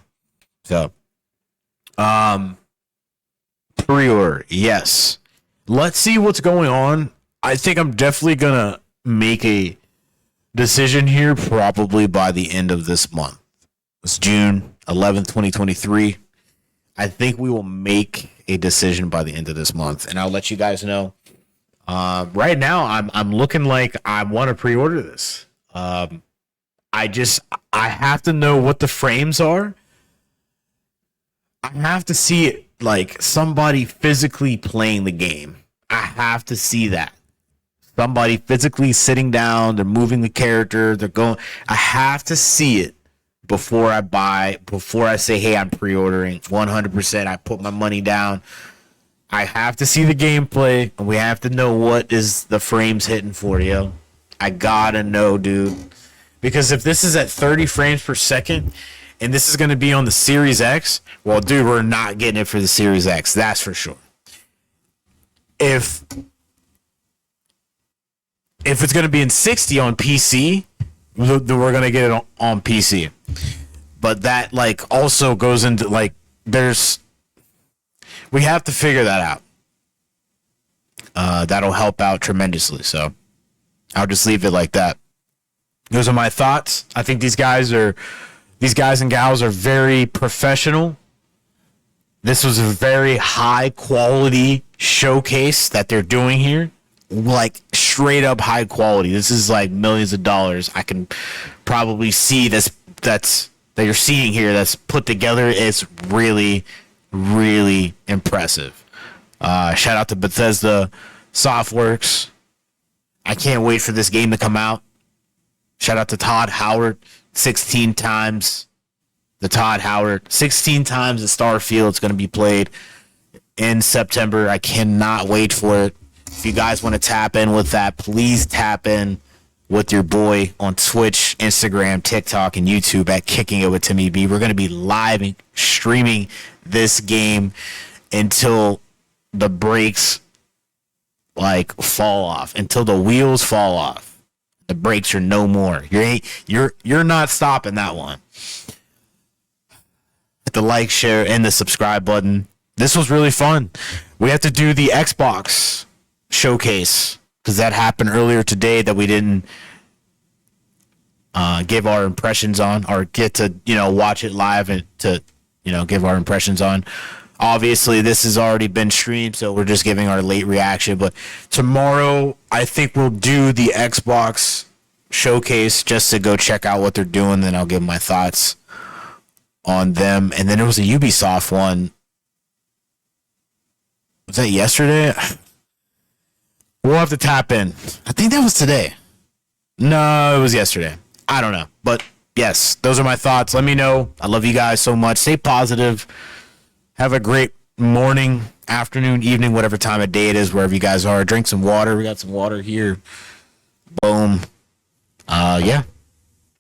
So, pre-order, yes. Let's see what's going on. I think I'm definitely gonna make a decision here probably by the end of this month. It's June 11th, 2023. I think we will make a decision by the end of this month, and I'll let you guys know. Right now, I'm looking like I want to pre-order this. I have to know what the frames are. I have to see it like somebody physically playing the game. I have to see that. Somebody physically sitting down, they're moving the character, they're going. I have to see it before I say, hey, I'm pre-ordering 100%. I put my money down. I have to see the gameplay, and we have to know what is the frames hitting for, yo. I gotta know, dude. Because if this is at 30 frames per second, and this is going to be on the Series X, well, dude, we're not getting it for the Series X. That's for sure. If it's going to be in 60 on PC, then we're going to get it on PC. But that, like, also goes into, like, we have to figure that out. That'll help out tremendously. So I'll just leave it like that. Those are my thoughts. I think these guys and gals are very professional. This was a very high quality showcase that they're doing here. Like straight up high quality. This is like millions of dollars. I can probably see that you're seeing here that's put together. It's really, really impressive. Shout out to Bethesda Softworks. I can't wait for this game to come out. Shout out to Todd Howard, 16 times the Starfield is going to be played in September. I cannot wait for it. If you guys want to tap in with that, please tap in with your boy on Twitch, Instagram, TikTok, and YouTube at Kicking It with Timmy B. We're going to be live and streaming this game until the brakes fall off, until the wheels fall off. The brakes are no more. You're not stopping that one. Hit the like, share, and the subscribe button. This was really fun. We have to do the Xbox showcase because that happened earlier today that we didn't give our impressions on or get to watch it live and to give our impressions on. Obviously, this has already been streamed, so we're just giving our late reaction. But tomorrow, I think we'll do the Xbox showcase just to go check out what they're doing. Then I'll give my thoughts on them. And then there was a Ubisoft one. Was that yesterday? We'll have to tap in. I think that was today. No, it was yesterday. I don't know. But yes, those are my thoughts. Let me know. I love you guys so much. Stay positive. Have a great morning, afternoon, evening, whatever time of day it is, wherever you guys are. Drink some water. We got some water here. Boom. Yeah.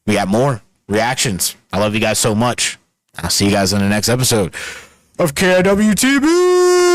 We got more reactions. I love you guys so much. I'll see you guys on the next episode of KIWTV.